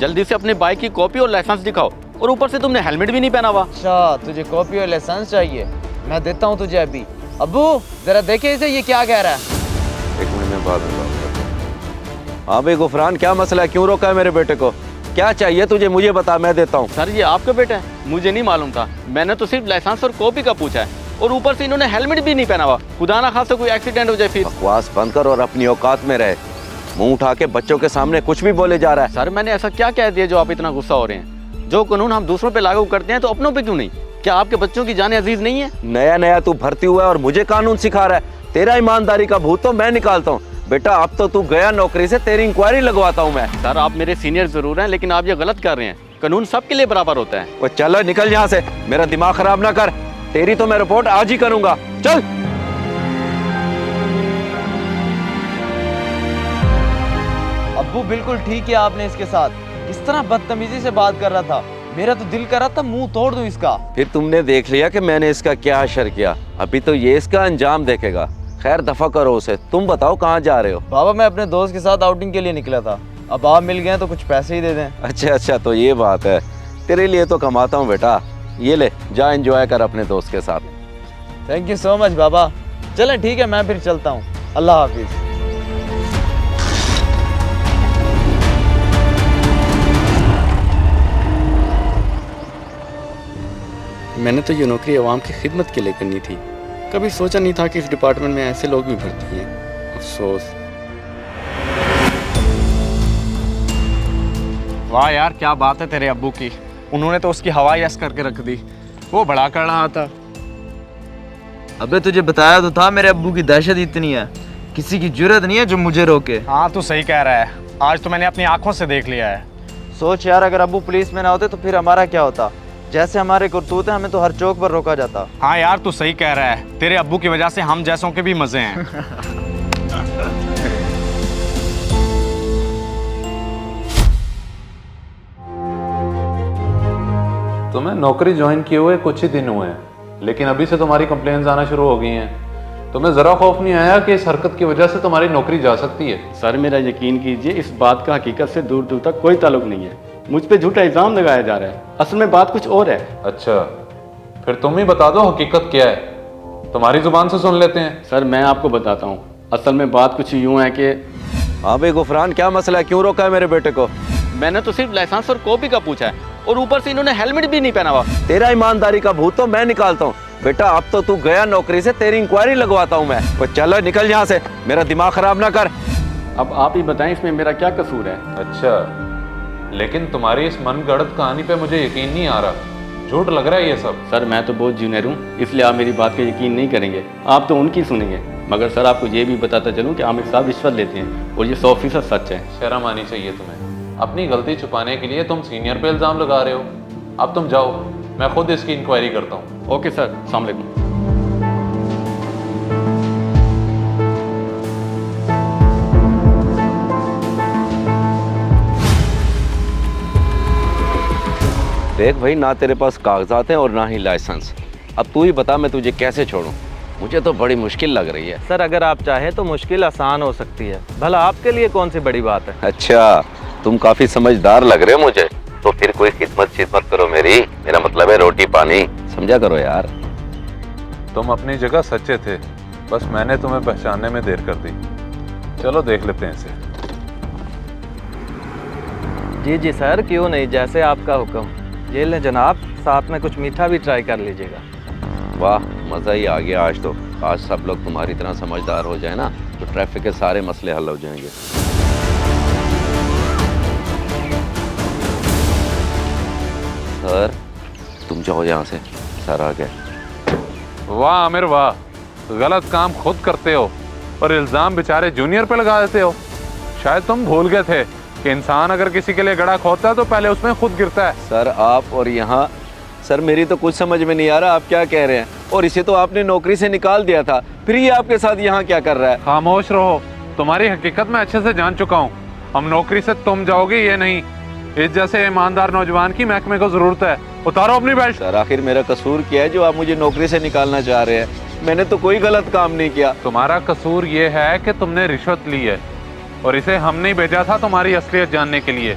जल्दी से अपने बाइक की कॉपी और लाइसेंस दिखाओ, और ऊपर से तुमने हेलमेट भी नहीं पहना हुआ। अच्छा, तुझे कॉपी और लाइसेंस चाहिए? मैं देता हूँ तुझे अभी। अब्बू जरा देखे इसे, ये क्या कह रहा है। एक मिनट में बात करता। हाँ भाई गुफरान, क्या मसला है, क्यों रोका है मेरे बेटे को? क्या चाहिए तुझे, मुझे बता, मैं देता हूँ। सर ये आपका बेटा है? मुझे नहीं मालूम था, मैंने तो सिर्फ लाइसेंस और कॉपी का पूछा है, और ऊपर से इन्होंने हेलमेट भी नहीं पहना हुआ। खुदा ना खास्ता कोई एक्सीडेंट हो जाए फिर। बकवास बंद कर और अपनी औकात में रहे। मुंह उठा के बच्चों के सामने कुछ भी बोले जा रहा है। सर मैंने ऐसा क्या कह दिया जो आप इतना गुस्सा हो रहे हैं? जो कानून हम दूसरों पे लागू करते हैं तो अपनों पे क्यों नहीं? क्या आपके बच्चों की जाने अजीज नहीं है? नया नया तू भर्ती हुआ है और मुझे कानून सिखा रहा है। तेरा ईमानदारी का भूत तो मैं निकालता हूँ। बेटा अब तो तू गया नौकरी से, तेरी इंक्वायरी लगवाता हूँ मैं। सर आप मेरे सीनियर जरूर हैं, लेकिन आप ये गलत कर रहे हैं। कानून सबके लिए बराबर होता है। वो चलो निकल यहाँ से, मेरा दिमाग खराब ना कर। तेरी तो मैं रिपोर्ट आज ही करूंगा। चल। अब्बू बिल्कुल ठीक है आपने इसके साथ। किस तरह बदतमीजी से बात कर रहा था, मेरा तो दिल कर रहा था मुंह तोड़ दूं इसका। फिर तुमने देख लिया कि मैंने इसका क्या असर किया। अभी तो ये इसका अंजाम देखेगा। खैर दफा करो उसे। तुम बताओ कहाँ जा रहे हो? बाबा मैं अपने दोस्त के साथ आउटिंग के लिए निकला था। अब आप मिल गए तो कुछ पैसे ही दे दें। अच्छा, तो ये बात है। तेरे लिए तो कमाता हूँ बेटा। ये ले, जा एंजॉय कर अपने दोस्त के साथ। थैंक यू सो मच बाबा। चलें ठीक है, मैं फिर चलता हूँ। अल्लाह हाफिज। मैंने तो ये नौकरी अवाम की खिदमत के लिए करनी थी। कभी सोचा नहीं था कि इस डिपार्टमेंट में ऐसे लोग भी भर्ती हैं। अफसोस। वाह यार, क्या बात है तेरे अब्बू की। उन्होंने तो उसकी हवा यस करके रख दी। वो बड़ा कर रहा था। अबे तुझे बताया तो था मेरे अब्बू की दहशत इतनी है, किसी की जुर्रत नहीं है जो मुझे रोके। हाँ तू सही कह रहा है, आज तो मैंने अपनी आंखों से देख लिया है। सोच यार, अगर अब्बू पुलिस में ना होते तो फिर हमारा क्या होता। जैसे हमारे करतूत हैं, हमें तो हर चौक पर रोका जाता। हाँ यार तू सही कह रहा है, तेरे अब्बू की वजह से हम जैसों के भी मजे हैं। तुम्हें नौकरी ज्वाइन किए हुए कुछ ही दिन हुए हैं, लेकिन अभी से तुम्हारी कंप्लेंट्स आना शुरू हो गई हैं। तुम्हें जरा खौफ नहीं आया कि इस हरकत की वजह से तुम्हारी नौकरी जा सकती है? सर मेरा यकीन कीजिए, इस बात का हकीकत से दूर दूर तक कोई ताल्लुक नहीं है। मुझ पे झूठा इल्जाम लगाया जा रहा है, असल में बात कुछ और है। अच्छा, फिर तुम ही बता दो हकीकत क्या है, तुम्हारी जुबान से सुन लेते हैं। सर मैं आपको बताता हूँ, असल में बात कुछ यूँ है कि हाँ भाई गुफरान, क्या मसला है, क्यों रोका है मेरे बेटे को? मैंने तो सिर्फ लाइसेंस और कॉपी का पूछा है, और ऊपर से इन्होंने हेलमेट भी नहीं पहना हुआ। तेरा ईमानदारी का भूत तो मैं निकालता हूँ। बेटा अब तो तू गया नौकरी से, तेरी इंक्वायरी लगवाता हूँ मैं। वो चलो निकल यहाँ से, मेरा दिमाग खराब ना कर। अब आप ही बताएं इसमें मेरा क्या कसूर है? अच्छा, लेकिन तुम्हारी इस मनगढ़ंत कहानी पे मुझे यकीन नहीं आ रहा। झूठ लग रहा है ये सब। सर मैं तो बहुत जूनियर हूँ, इसलिए आप मेरी बात पे यकीन नहीं करेंगे, आप तो उनकी सुनेंगे। मगर सर आपको ये भी बताता चलूँ कि आमिर साहब रिश्वत लेते हैं, और ये 100% सच है। शर्म आनी चाहिए तुम्हें। अपनी गलती छुपाने के लिए तुम सीनियर पे इल्जाम लगा रहे हो। अब तुम जाओ, मैं खुद इसकी इंक्वायरी करता हूँ। ओके सर, अस्सलाम वालेकुम। देख भाई, ना तेरे पास कागजात हैं और ना ही लाइसेंस। अब तू ही बता मैं तुझे कैसे छोड़ूं? मुझे तो बड़ी मुश्किल लग रही है। सर अगर आप चाहें तो मुश्किल आसान हो सकती है। भला आपके लिए कौन सी बड़ी बात है। अच्छा, तुम काफी समझदार लग रहे हो मुझे। तो फिर कोई खिदमत करो मेरी, मेरा मतलब है रोटी पानी, समझा करो यार। तुम अपनी जगह सच्चे थे, बस मैंने तुम्हें पहचानने में देर कर दी। चलो देख लेते हैं इसे। जी जी सर, क्यों नहीं, जैसे आपका हुक्म। ये ले जनाब, साथ में कुछ मीठा भी ट्राई कर लीजिएगा। वाह, मजा ही आ गया आज तो। आज सब लोग तुम्हारी तरह समझदार हो जाए ना, तो ट्रैफिक के सारे मसले हल हो जाएंगे। सर तुम जाओ यहाँ से, सर आ गए। वाह आमिर वाह, गलत काम खुद करते हो और इल्जाम बेचारे जूनियर पे लगा देते हो। शायद तुम भूल गए थे कि इंसान अगर किसी के लिए गड्ढा खोदता है तो पहले उसमें खुद गिरता है। सर आप और यहाँ, सर मेरी तो कुछ समझ में नहीं आ रहा आप क्या कह रहे हैं। और इसे तो आपने नौकरी से निकाल दिया था, फिर ये आपके साथ यहाँ क्या कर रहा है? खामोश रहो, तुम्हारी हकीकत मैं अच्छे से जान चुका हूँ। हम नौकरी से तुम जाओगे ये नहीं, इस जैसे ईमानदार नौजवान की महकमे को जरूरत है। उतारो अपनी बेल्ट। सर आखिर मेरा कसूर क्या है जो आप मुझे नौकरी से निकालना चाह रहे हैं? मैंने तो कोई गलत काम नहीं किया। तुम्हारा कसूर ये है कि तुमने रिश्वत ली है और इसे हमने ही भेजा था तुम्हारी असलियत जानने के लिए।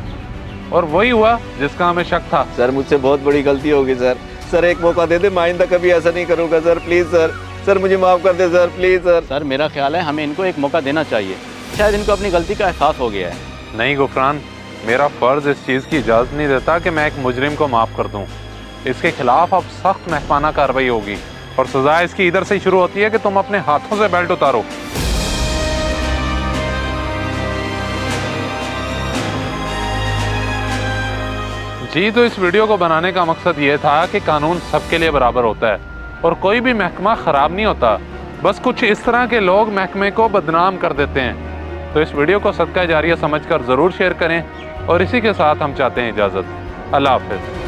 और वही हुआ जिसका हमें शक था। सर मुझसे बहुत बड़ी गलती होगी सर। सर एक मौका दे दे, मैं आइंदा कभी ऐसा नहीं करूँगा सर, प्लीज़ सर। सर मुझे माफ़ कर दे सर, प्लीज़ सर। सर मेरा ख्याल है हमें इनको एक मौका देना चाहिए, शायद इनको अपनी गलती का एहसास हो गया है। नहीं गुफरान, मेरा फ़र्ज़ इस चीज़ की इजाज़त नहीं देता कि मैं एक मुजरिम को माफ़ कर दूँ। इसके खिलाफ अब सख्त महकमाना कार्रवाई होगी और सज़ा इसकी इधर से ही शुरू होती है कि तुम अपने हाथों से बेल्ट उतारो। जी, तो इस वीडियो को बनाने का मकसद ये था कि कानून सबके लिए बराबर होता है और कोई भी महकमा ख़राब नहीं होता, बस कुछ इस तरह के लोग महकमे को बदनाम कर देते हैं। तो इस वीडियो को सदका जारिया समझकर ज़रूर शेयर करें और इसी के साथ हम चाहते हैं इजाज़त। अल्लाह हाफ़िज़।